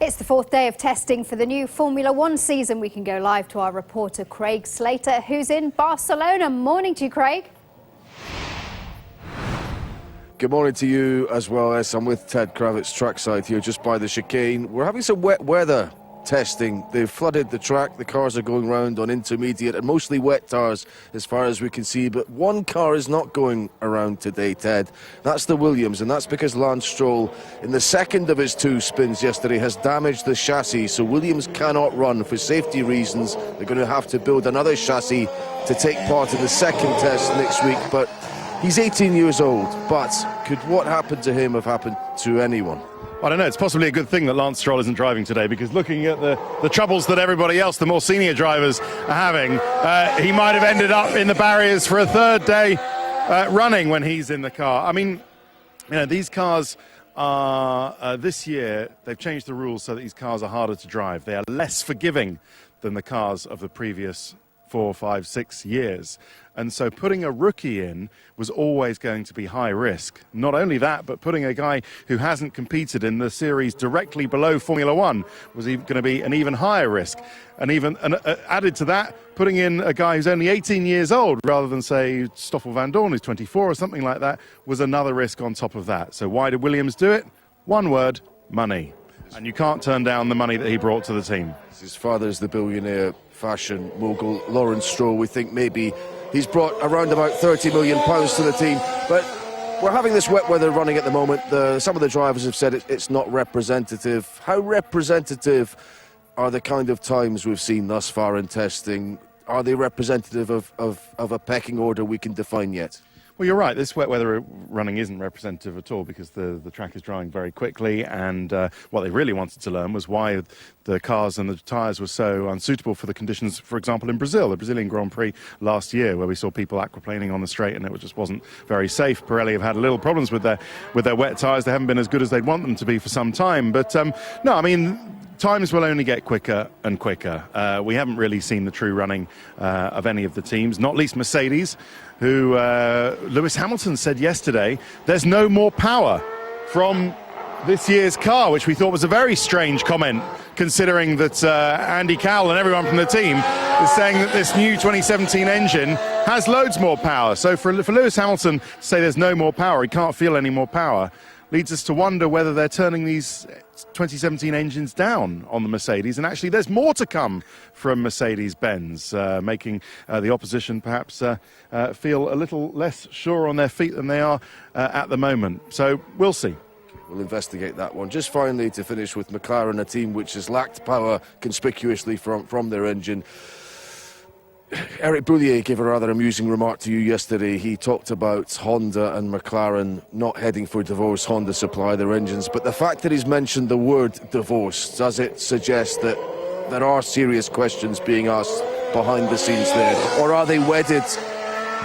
It's the fourth day of testing for the new Formula One season. We can go live to our reporter Craig Slater, who's in Barcelona. Morning to you, Craig. Good morning to you as well, as I'm with Ted Kravitz trackside here just by the chicane. We're having some wet weather testing. They've flooded the track. The cars are going round on intermediate and mostly wet tires as far as we can see, but one car is not going around today, Ted. That's the Williams, and that's because Lance Stroll, in the second of his two spins yesterday, has damaged the chassis, so Williams cannot run for safety reasons. They're going to have to build another chassis to take part in the second test next week, but he's 18 years old. But could what happened to him have happened to anyone? I don't know, it's possibly a good thing that Lance Stroll isn't driving today, because looking at the troubles that everybody else, the more senior drivers, are having, he might have ended up in the barriers for a third day running when he's in the car. I mean, you know, these cars are, this year, they've changed the rules so that these cars are harder to drive. They are less forgiving than the cars of the previous 4, 5, 6 years. And so putting a rookie in was always going to be high risk. Not only that, but putting a guy who hasn't competed in the series directly below Formula One was going to be an even higher risk. And even added to that, putting in a guy who's only 18 years old rather than, say, Stoffel Van Dorn, who's 24 or something like that, was another risk on top of that. So why did Williams do it? One word: money. And you can't turn down the money that he brought to the team. His father's the billionaire fashion mogul Lawrence Stroll. We think maybe he's brought around about £30 million to the team. But we're having this wet weather running at the moment. Some of the drivers have said it's not representative. How representative are the kind of times we've seen thus far in testing? Are they representative of a pecking order we can define yet? Well, you're right. This wet weather running isn't representative at all, because the track is drying very quickly, and what they really wanted to learn was why the cars and the tyres were so unsuitable for the conditions, for example, in Brazil, the Brazilian Grand Prix last year, where we saw people aquaplaning on the straight and it just wasn't very safe. Pirelli have had little problems with their wet tyres. They haven't been as good as they'd want them to be for some time. But no, I mean, times will only get quicker and quicker. We haven't really seen the true running of any of the teams, not least Mercedes, who Lewis Hamilton said yesterday there's no more power from this year's car, which we thought was a very strange comment, considering that Andy Cowell and everyone from the team is saying that this new 2017 engine has loads more power. So for Lewis Hamilton to say there's no more power, he can't feel any more power, leads us to wonder whether they're turning these 2017 engines down on the Mercedes, and actually there's more to come from Mercedes-Benz, making the opposition perhaps feel a little less sure on their feet than they are at the moment. So we'll see. We'll investigate that one. Just finally, to finish with McLaren, a team which has lacked power conspicuously from their engine. Eric Boulier gave a rather amusing remark to you yesterday. He talked about Honda and McLaren not heading for divorce. Honda supply their engines, but the fact that he's mentioned the word divorce, does it suggest that there are serious questions being asked behind the scenes there, or are they wedded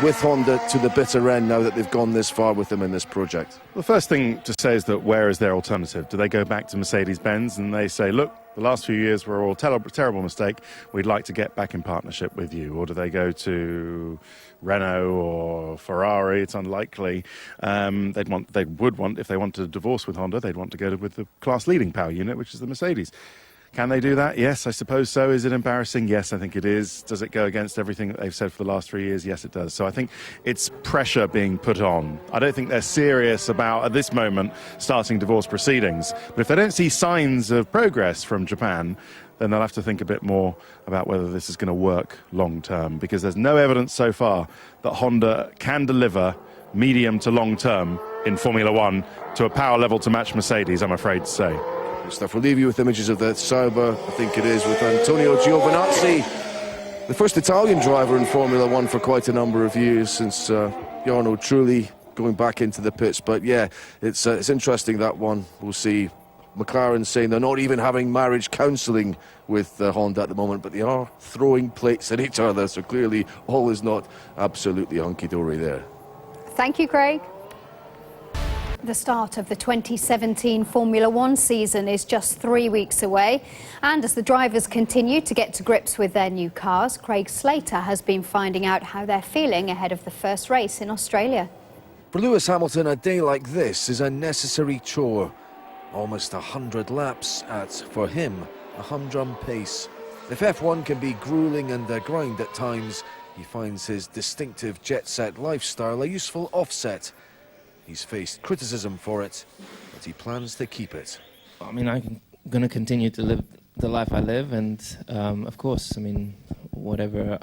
with Honda to the bitter end now that they've gone this far with them in this project? The first thing to say is that where is their alternative? Do they go back to Mercedes-Benz and they say, look, the last few years were all terrible mistake, we'd like to get back in partnership with you? Or do they go to Renault or Ferrari? It's unlikely. They would want, if they wanted a divorce with Honda, they'd want to go with the class-leading power unit, which is the Mercedes. Can they do that? Yes, I suppose so. Is it embarrassing? Yes, I think it is. Does it go against everything that they've said for the last 3 years? Yes, it does. So I think it's pressure being put on. I don't think they're serious about, at this moment, starting divorce proceedings. But if they don't see signs of progress from Japan, then they'll have to think a bit more about whether this is going to work long term, because there's no evidence so far that Honda can deliver medium to long term in Formula One to a power level to match Mercedes, I'm afraid to say. Stuff. We'll leave you with images of the Sauber, I think it is, with Antonio Giovinazzi, the first Italian driver in Formula One for quite a number of years, since Jarno Trulli going back into the pits. But yeah, it's interesting, that one. We'll see. McLaren saying they're not even having marriage counselling with Honda at the moment, but they are throwing plates at each other, so clearly all is not absolutely hunky-dory there. Thank you, Craig. The start of the 2017 Formula One season is just 3 weeks away, and as the drivers continue to get to grips with their new cars, Craig Slater has been finding out how they're feeling ahead of the first race in Australia. For Lewis Hamilton, a day like this is a necessary chore. Almost 100 laps at, for him, a humdrum pace. If F1 can be grueling and a grind at times, he finds his distinctive jet-set lifestyle a useful offset. He's faced criticism for it, but he plans to keep it. I mean, I'm going to continue to live the life I live, and of course, I mean, whatever.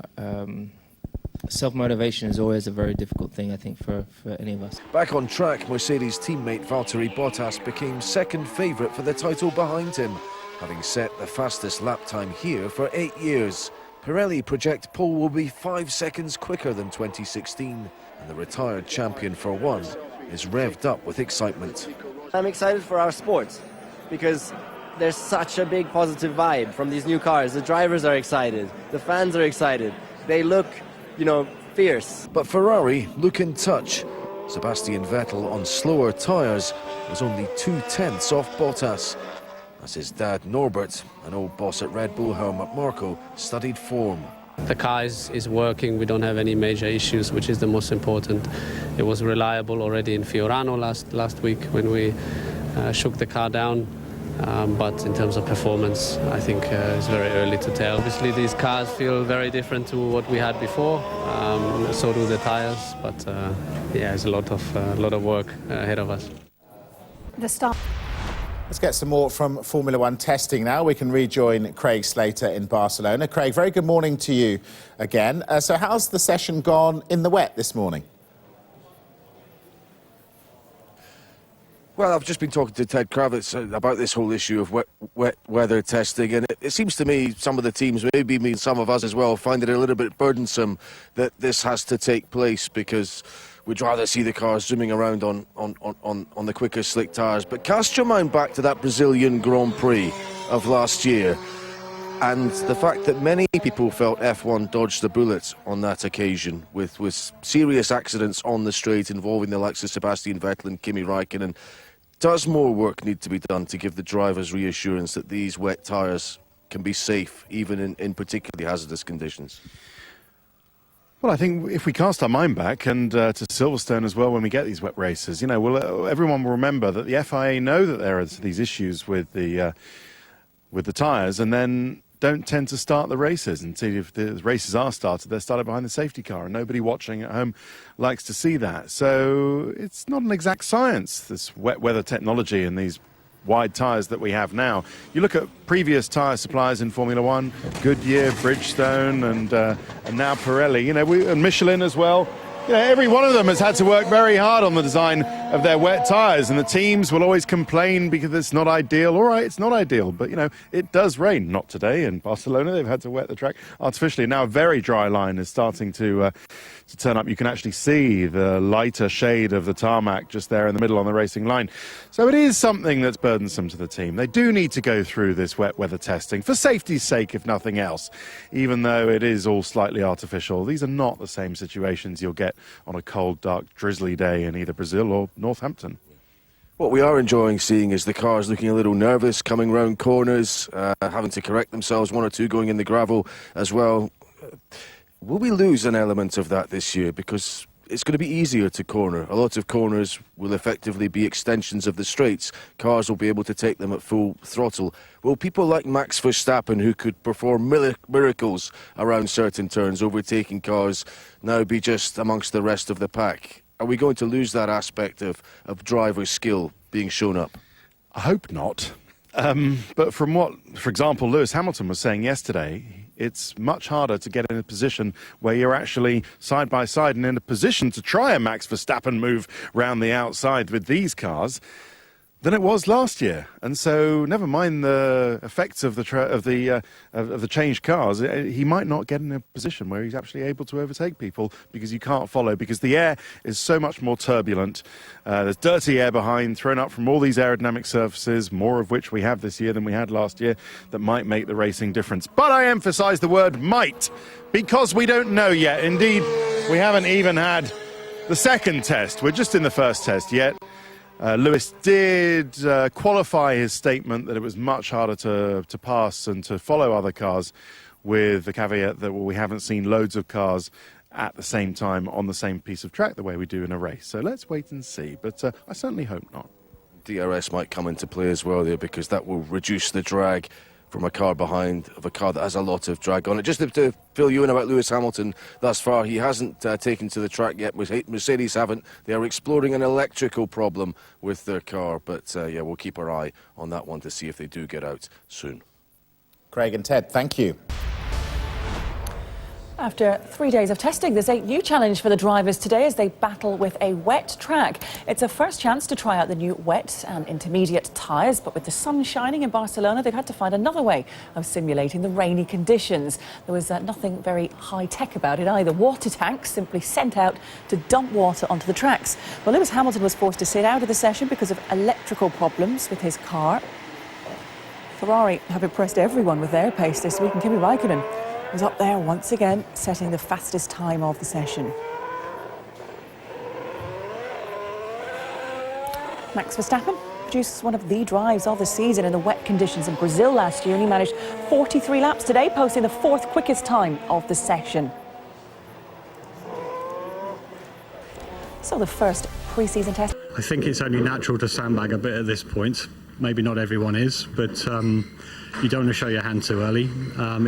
Self-motivation is always a very difficult thing, I think, for any of us. Back on track, Mercedes teammate Valtteri Bottas became second favourite for the title behind him, having set the fastest lap time here for 8 years. Pirelli project pole will be 5 seconds quicker than 2016, and the retired champion for one is revved up with excitement. I'm excited for our sport because there's such a big positive vibe from these new cars. The drivers are excited, the fans are excited, they look, fierce. But Ferrari look in touch. Sebastian Vettel on slower tyres was only 2/10 off Bottas, as his dad Norbert, an old boss at Red Bull Helmut Marko, studied form. The car is working, we don't have any major issues, which is the most important. It was reliable already in Fiorano last week when we shook the car down. But in terms of performance, I think it's very early to tell. Obviously, these cars feel very different to what we had before. So do the tires. But yeah, it's a lot of work ahead of us. The start. Let's get some more from Formula One testing now. We can rejoin Craig Slater in Barcelona. Craig, very good morning to you again. So how's the session gone in the wet this morning? Well, I've just been talking to Ted Kravitz about this whole issue of wet weather testing, and it seems to me some of the teams, maybe some of us as well, find it a little bit burdensome that this has to take place because we'd rather see the cars zooming around on the quicker slick tyres. But cast your mind back to that Brazilian Grand Prix of last year, and the fact that many people felt F1 dodged the bullet on that occasion with serious accidents on the straight involving the likes of Sebastian Vettel and Kimi Raikkonen. Does more work need to be done to give the drivers reassurance that these wet tyres can be safe, even in particularly hazardous conditions? Well, I think if we cast our mind back and to Silverstone as well when we get these wet races, everyone will remember that the FIA know that there are these issues with the tyres, and then don't tend to start the races. And see, if the races are started, they're started behind the safety car, and nobody watching at home likes to see that. So it's not an exact science, this wet weather technology and these wide tyres that we have now. You look at previous tyre suppliers in Formula One, Goodyear, Bridgestone, and now Pirelli, and Michelin as well. Every one of them has had to work very hard on the design of their wet tyres, and the teams will always complain because it's not ideal. All right, it's not ideal, but, it does rain. Not today in Barcelona. They've had to wet the track artificially. Now a very dry line is starting to turn up. You can actually see the lighter shade of the tarmac just there in the middle on the racing line. So it is something that's burdensome to the team. They do need to go through this wet weather testing for safety's sake, if nothing else, even though it is all slightly artificial. These are not the same situations you'll get on a cold, dark, drizzly day in either Brazil or Northampton. What we are enjoying seeing is the cars looking a little nervous, coming round corners, having to correct themselves, one or two going in the gravel as well. Will we lose an element of that this year? Because it's going to be easier to corner. A lot of corners will effectively be extensions of the straights. Cars will be able to take them at full throttle. Will people like Max Verstappen, who could perform miracles around certain turns, overtaking cars, now be just amongst the rest of the pack? Are we going to lose that aspect of driver skill being shown up? I hope not. But from what, for example, Lewis Hamilton was saying yesterday, it's much harder to get in a position where you're actually side by side and in a position to try a Max Verstappen move round the outside with these cars than it was last year. And so, never mind the effects of the changed cars, he might not get in a position where he's actually able to overtake people because you can't follow, because the air is so much more turbulent. There's dirty air behind, thrown up from all these aerodynamic surfaces, more of which we have this year than we had last year, that might make the racing difference. But I emphasise the word might, because we don't know yet. Indeed, we haven't even had the second test. We're just in the first test yet. Lewis did qualify his statement that it was much harder to pass and to follow other cars, with the caveat that we haven't seen loads of cars at the same time on the same piece of track the way we do in a race. So let's wait and see, but I certainly hope not. DRS might come into play as well there, because that will reduce the drag from a car behind of a car that has a lot of drag on it. Just to fill you in about Lewis Hamilton thus far, he hasn't taken to the track yet. Mercedes haven't. They are exploring an electrical problem with their car, but yeah, we'll keep our eye on that one to see if they do get out soon. Craig and Ted, thank you. After 3 days of testing, there's a new challenge for the drivers today as they battle with a wet track. It's a first chance to try out the new wet and intermediate tyres, but with the sun shining in Barcelona, they've had to find another way of simulating the rainy conditions. There was nothing very high-tech about it either. Water tanks simply sent out to dump water onto the tracks. Well, Lewis Hamilton was forced to sit out of the session because of electrical problems with his car. Ferrari have impressed everyone with their pace this week, and Kimi Raikkonen was up there once again, setting the fastest time of the session. Max Verstappen produced one of the drives of the season in the wet conditions in Brazil last year, and he managed 43 laps today, posting the 4th quickest time of the session. So the first pre-season test. I think it's only natural to sandbag a bit at this point. Maybe not everyone is, but you don't want to show your hand too early.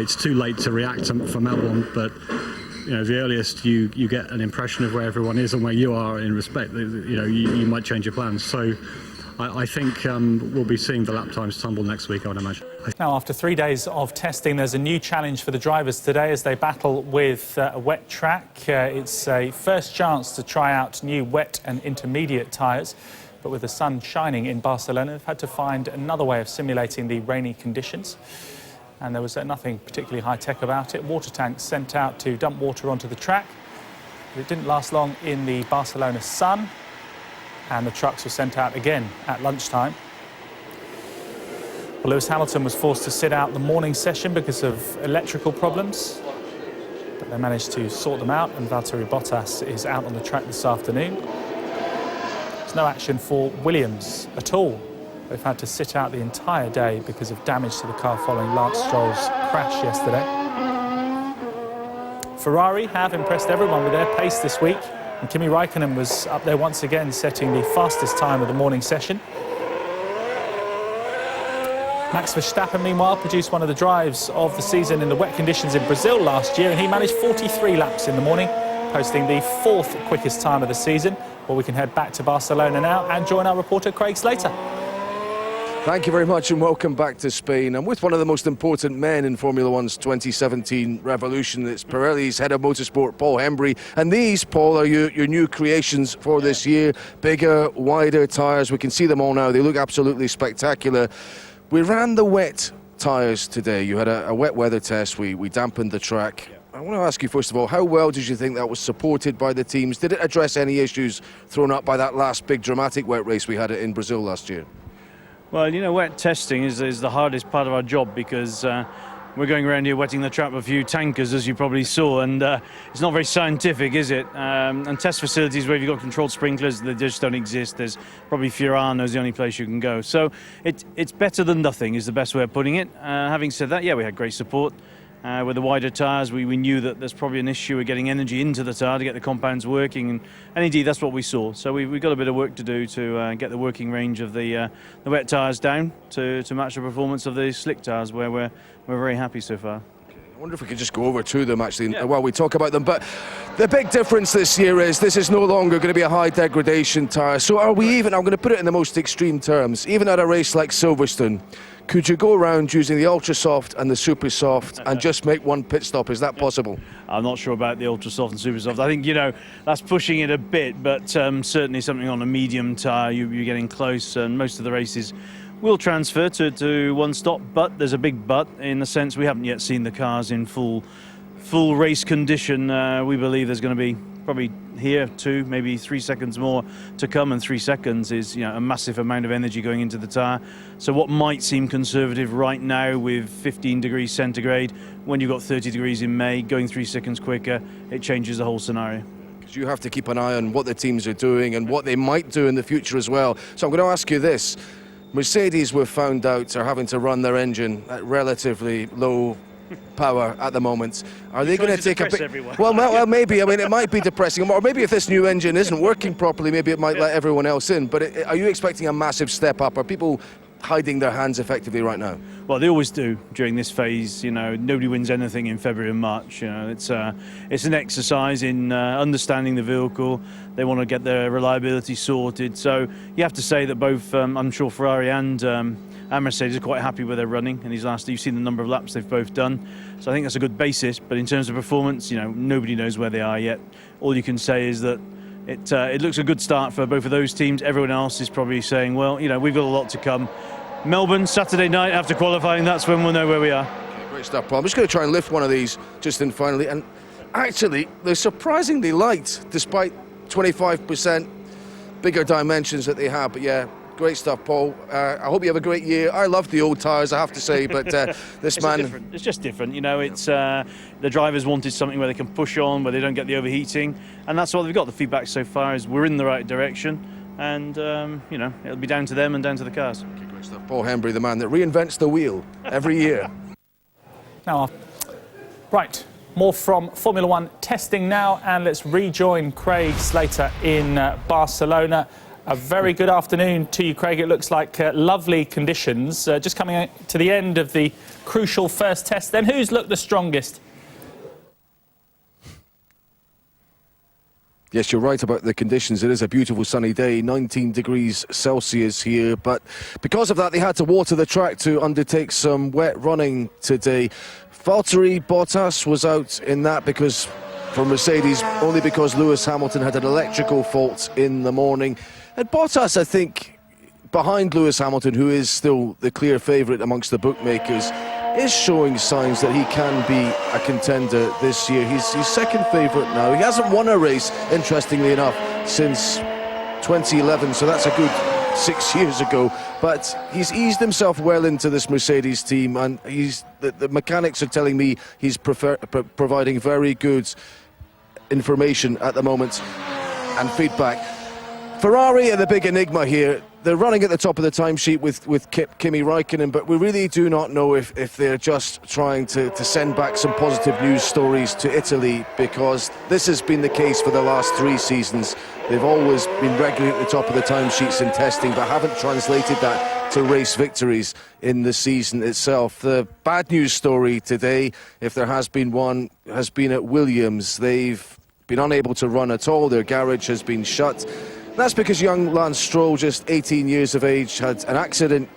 It's too late to react for Melbourne, but you know, the earliest you get an impression of where everyone is and where you are in respect, you might change your plans. So I think we'll be seeing the lap times tumble next week, I would imagine. Now, after 3 days of testing, there's a new challenge for the drivers today as they battle with a wet track. It's a first chance to try out new wet and intermediate tyres. But with the sun shining in Barcelona, they've had to find another way of simulating the rainy conditions. And there was nothing particularly high-tech about it. Water tanks sent out to dump water onto the track. But it didn't last long in the Barcelona sun, and the trucks were sent out again at lunchtime. Well, Lewis Hamilton was forced to sit out the morning session because of electrical problems, but they managed to sort them out, and Valtteri Bottas is out on the track this afternoon. There's no action for Williams at all. They've had to sit out the entire day because of damage to the car following Lance Stroll's crash yesterday. Ferrari have impressed everyone with their pace this week, and Kimi Raikkonen was up there once again, setting the fastest time of the morning session. Max Verstappen, meanwhile, produced one of the drives of the season in the wet conditions in Brazil last year, and he managed 43 laps in the morning, posting the 4th quickest time of the season. Well, we can head back to Barcelona now and join our reporter Craig Slater. Thank you very much and welcome back to Spain. I'm with one of the most important men in Formula One's 2017 revolution. It's Pirelli's head of motorsport, Paul Hembry. And these, Paul, are your new creations for this year. Bigger, wider tyres. We can see them all now. They look absolutely spectacular. We ran the wet tyres today. You had a wet weather test. We dampened the track. I want to ask you, first of all, how well did you think that was supported by the teams? Did it address any issues thrown up by that last big dramatic wet race we had in Brazil last year? Well, you know, wet testing is the hardest part of our job because we're going around here wetting the track with a few tankers, as you probably saw, and it's not very scientific, is it? And test facilities where you've got controlled sprinklers, they just don't exist. There's probably Fiorano's the only place you can go. So it's better than nothing is the best way of putting it. Having said that, yeah, we had great support. With the wider tyres, we knew that there's probably an issue with getting energy into the tyre to get the compounds working, and indeed that's what we saw. So we've got a bit of work to do to get the working range of the wet tyres down to match the performance of the slick tyres, where we're very happy so far. I wonder if we could just go over to them actually while we talk about them. But the big difference this year is this is no longer going to be a high degradation tyre. So are we even, I'm going to put it in the most extreme terms, even at a race like Silverstone, could you go around using the ultra soft and the super soft and just make one pit stop? Is that possible? I'm not sure about the ultra soft and super soft. I think, you know, that's pushing it a bit, but certainly something on a medium tyre, you're getting close, and most of the races will transfer to one stop. But there's a big but in the sense we haven't yet seen the cars in full race condition. We believe there's going to be probably here 2, maybe 3 seconds more to come, and 3 seconds is, you know, a massive amount of energy going into the tyre. So what might seem conservative right now with 15 degrees centigrade, when you've got 30 degrees in May, going 3 seconds quicker, it changes the whole scenario. Because you have to keep an eye on what the teams are doing and what they might do in the future as well. So I'm going to ask you this. Mercedes, we've found out, are having to run their engine at relatively low power at the moment. Are they going to take a bit? Everyone. Well, maybe. I mean, it might be depressing, or maybe if this new engine isn't working properly, maybe it might let everyone else in. But are you expecting a massive step up? Are people hiding their hands effectively right now? Well, they always do during this phase. You know, nobody wins anything in February and March. You know, it's an exercise in understanding the vehicle. They want to get their reliability sorted. So you have to say that both, I'm sure Ferrari and Mercedes are quite happy with their running in these last. You've seen the number of laps they've both done. So I think that's a good basis. But in terms of performance, you know, nobody knows where they are yet. All you can say is that it looks a good start for both of those teams. Everyone else is probably saying, well, you know, we've got a lot to come. Melbourne, Saturday night after qualifying, that's when we'll know where we are. Okay, great stuff, Paul. I'm just going to try and lift one of these just in finally. And actually, they're surprisingly light, despite 25% bigger dimensions that they have. But yeah, great stuff, Paul. I hope you have a great year. I love the old tyres, I have to say, but this man... It's just different, you know. It's the drivers wanted something where they can push on, where they don't get the overheating, and that's what they've got. The feedback so far is we're in the right direction, and you know, it'll be down to them and down to the cars. Okay, great stuff. Paul Hembry, the man that reinvents the wheel every year. Now, right, more from Formula One testing now, and let's rejoin Craig Slater in Barcelona. A very good afternoon to you, Craig. It looks like lovely conditions. Just coming to the end of the crucial first test. Then who's looked the strongest? Yes, you're right about the conditions. It is a beautiful sunny day, 19 degrees Celsius here. But because of that, they had to water the track to undertake some wet running today. Valtteri Bottas was out in that because for Mercedes, only because Lewis Hamilton had an electrical fault in the morning. And Bottas, I think, behind Lewis Hamilton, who is still the clear favourite amongst the bookmakers, is showing signs that he can be a contender this year. He's second favourite now. He hasn't won a race, interestingly enough, since 2011, so that's a good 6 years ago. But he's eased himself well into this Mercedes team, and the mechanics are telling me he's providing very good information at the moment and feedback. Ferrari are the big enigma here. They're running at the top of the timesheet with Kimi Räikkönen, but we really do not know if they're just trying to send back some positive news stories to Italy, because this has been the case for the last 3 seasons. They've always been regularly at the top of the timesheets in testing, but haven't translated that to race victories in the season itself. The bad news story today, if there has been one, has been at Williams. They've been unable to run at all. Their garage has been shut. That's because young Lance Stroll, just 18 years of age, had an accident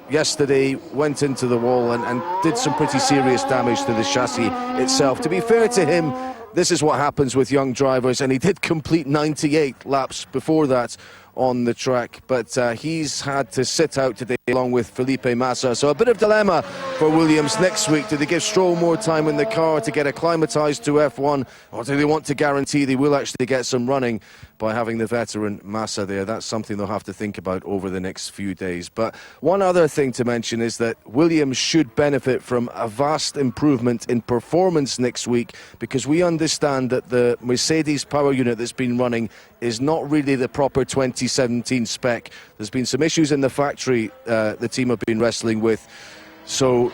yesterday, went into the wall and did some pretty serious damage to the chassis itself. To be fair to him, this is what happens with young drivers, and he did complete 98 laps before that on the track, but he's had to sit out today along with Felipe Massa. So a bit of dilemma for Williams next week. Do they give Stroll more time in the car to get acclimatised to F1, or do they want to guarantee they will actually get some running by having the veteran Massa there? That's something they'll have to think about over the next few days. But one other thing to mention is that Williams should benefit from a vast improvement in performance next week, because we understand that the Mercedes power unit that's been running is not really the proper 2017 spec. There's been some issues in the factory the team have been wrestling with. So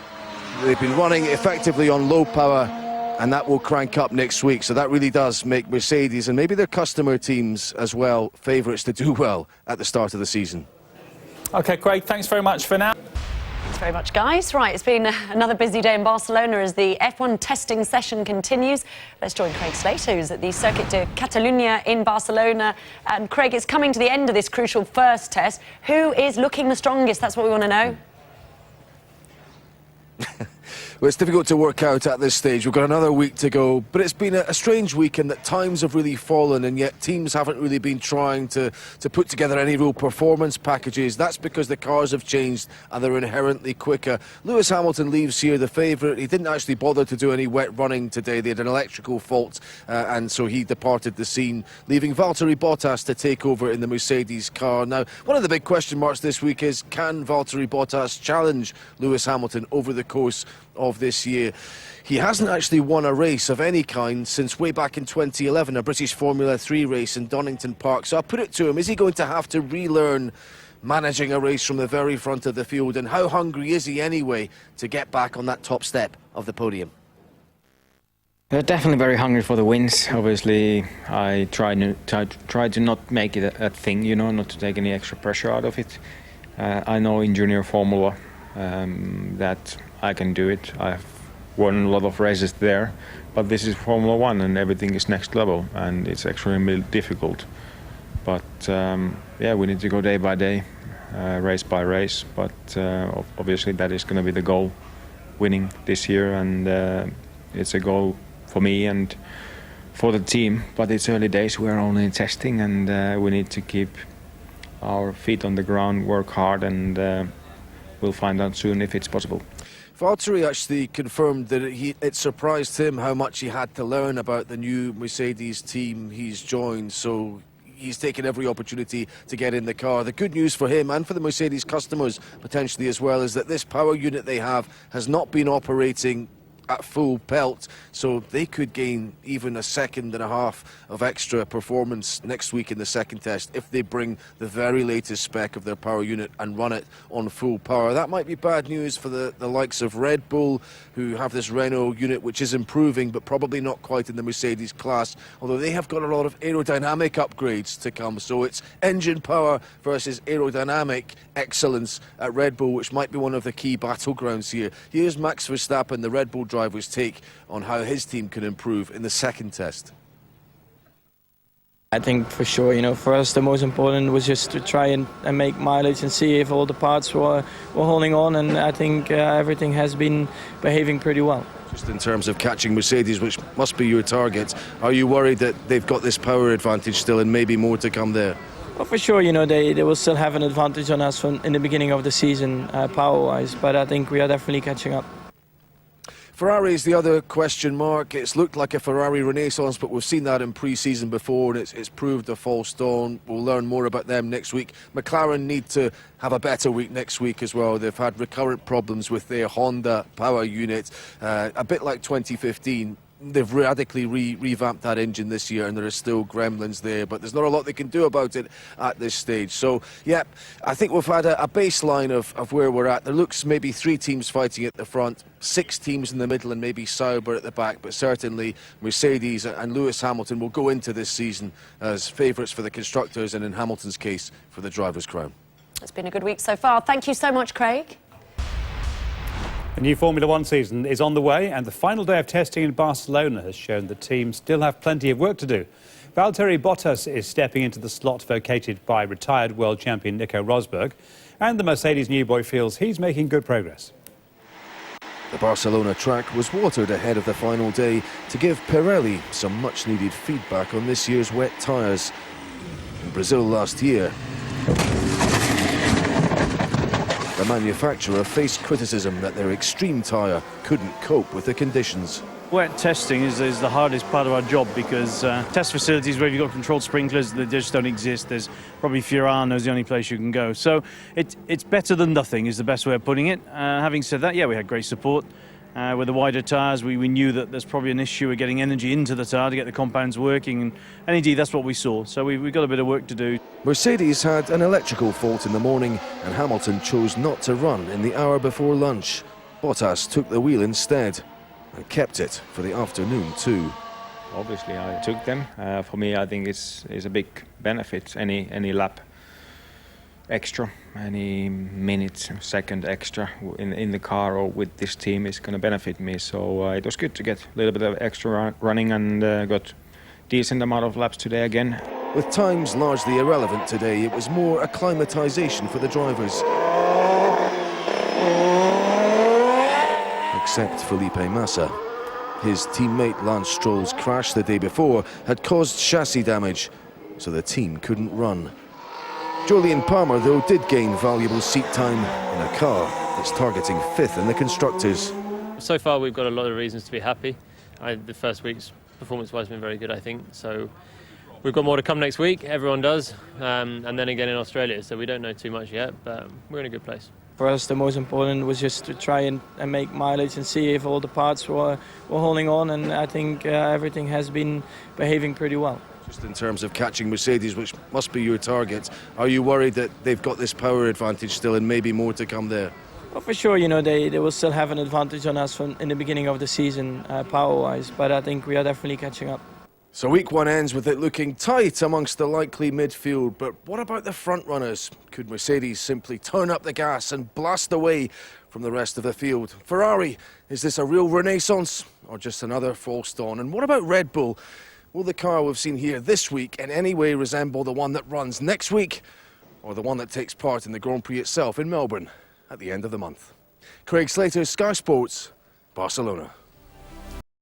they've been running effectively on low power, and that will crank up next week. So that really does make Mercedes, and maybe their customer teams as well, favourites to do well at the start of the season. OK, Craig, thanks very much for now. Thanks very much, guys. Right, it's been another busy day in Barcelona as the F1 testing session continues. Let's join Craig Slater, who's at the Circuit de Catalunya in Barcelona. And Craig, it's coming to the end of this crucial first test. Who is looking the strongest? That's what we want to know. Well, it's difficult to work out at this stage. We've got another week to go, but it's been a strange week in that times have really fallen, and yet teams haven't really been trying to put together any real performance packages. That's because the cars have changed and they're inherently quicker. Lewis Hamilton leaves here the favourite. He didn't actually bother to do any wet running today. They had an electrical fault, and so he departed the scene, leaving Valtteri Bottas to take over in the Mercedes car. Now, one of the big question marks this week is, can Valtteri Bottas challenge Lewis Hamilton over the course of this year? He hasn't actually won a race of any kind since way back in 2011, a British Formula 3 race in Donington Park. So I put it to him, is he going to have to relearn managing a race from the very front of the field, and how hungry is he anyway to get back on that top step of the podium? They're definitely very hungry for the wins. Obviously, I try to not make it a thing, you know, not to take any extra pressure out of it. I know in junior Formula that I can do it. I've won a lot of races there, but this is Formula One and everything is next level, and it's extremely difficult. But yeah, we need to go day by day, race by race. But obviously, that is going to be the goal, winning this year, and it's a goal for me and for the team, but it's early days. We're only testing, and we need to keep our feet on the ground, work hard, and we'll find out soon if it's possible. Valtteri actually confirmed that it surprised him how much he had to learn about the new Mercedes team he's joined, so he's taken every opportunity to get in the car. The good news for him and for the Mercedes customers potentially as well is that this power unit they have has not been operating at full pelt, so they could gain even a second and a half of extra performance next week in the second test if they bring the very latest spec of their power unit and run it on full power. That might be bad news for the likes of Red Bull, who have this Renault unit which is improving but probably not quite in the Mercedes class, although they have got a lot of aerodynamic upgrades to come. So it's engine power versus aerodynamic excellence at Red Bull, which might be one of the key battlegrounds here. Here's Max Verstappen, the Red Bull driver's take on how his team can improve in the second test. I think for sure, you know, for us the most important was just to try and make mileage and see if all the parts were holding on, and I think everything has been behaving pretty well. Just in terms of catching Mercedes, which must be your target, are you worried that they've got this power advantage still and maybe more to come there? Well, for sure, you know, they will still have an advantage on us in the beginning of the season, power-wise, but I think we are definitely catching up. Ferrari's the other question mark. It's looked like a Ferrari renaissance, but we've seen that in pre-season before, and it's proved a false dawn. We'll learn more about them next week. McLaren need to have a better week next week as well. They've had recurrent problems with their Honda power unit, a bit like 2015. They've radically revamped that engine this year, and there are still gremlins there, but there's not a lot they can do about it at this stage. So, yeah, I think we've had a baseline of where we're at. There looks maybe 3 teams fighting at the front, 6 teams in the middle, and maybe Sauber at the back, but certainly Mercedes and Lewis Hamilton will go into this season as favourites for the constructors, and in Hamilton's case, for the driver's crown. It's been a good week so far. Thank you so much, Craig. The new Formula One season is on the way, and the final day of testing in Barcelona has shown the team still have plenty of work to do. Valtteri Bottas is stepping into the slot vacated by retired world champion Nico Rosberg, and the Mercedes new boy feels he's making good progress. The Barcelona track was watered ahead of the final day to give Pirelli some much-needed feedback on this year's wet tyres. In Brazil last year, the manufacturer faced criticism that their extreme tyre couldn't cope with the conditions. Wet testing is the hardest part of our job because test facilities where you've got controlled sprinklers, they just don't exist. There's probably Fiorano's the only place you can go. So it's better than nothing is the best way of putting it. Having said that, yeah, we had great support. With the wider tyres, we knew that there's probably an issue with getting energy into the tyre to get the compounds working, and indeed that's what we saw. So we've got a bit of work to do. Mercedes had an electrical fault in the morning, and Hamilton chose not to run in the hour before lunch. Bottas took the wheel instead and kept it for the afternoon too. Obviously, I took them. For me, I think it's a big benefit. Any lap extra, any minute, second extra in the car or with this team is going to benefit me. So it was good to get a little bit of extra running, and got decent amount of laps today again. With times largely irrelevant today, it was more acclimatisation for the drivers. Except Felipe Massa. His teammate Lance Stroll's crash the day before had caused chassis damage, so the team couldn't run. Julian Palmer, though, did gain valuable seat time in a car that's targeting 5th in the Constructors. So far, we've got a lot of reasons to be happy. The first week's performance-wise has been very good, I think. So we've got more to come next week. Everyone does. And then again in Australia. So we don't know too much yet, but we're in a good place. For us, the most important was just to try and make mileage and see if all the parts were holding on, and I think everything has been behaving pretty well. Just in terms of catching Mercedes, which must be your target, are you worried that they've got this power advantage still and maybe more to come there? Well, for sure, you know, they will still have an advantage on us from in the beginning of the season, power-wise, but I think we are definitely catching up. So week one ends with it looking tight amongst the likely midfield, but what about the front runners? Could Mercedes simply turn up the gas and blast away from the rest of the field? Ferrari, is this a real renaissance or just another false dawn? And what about Red Bull? Will the car we've seen here this week in any way resemble the one that runs next week or the one that takes part in the Grand Prix itself in Melbourne at the end of the month? Craig Slater, Sky Sports, Barcelona.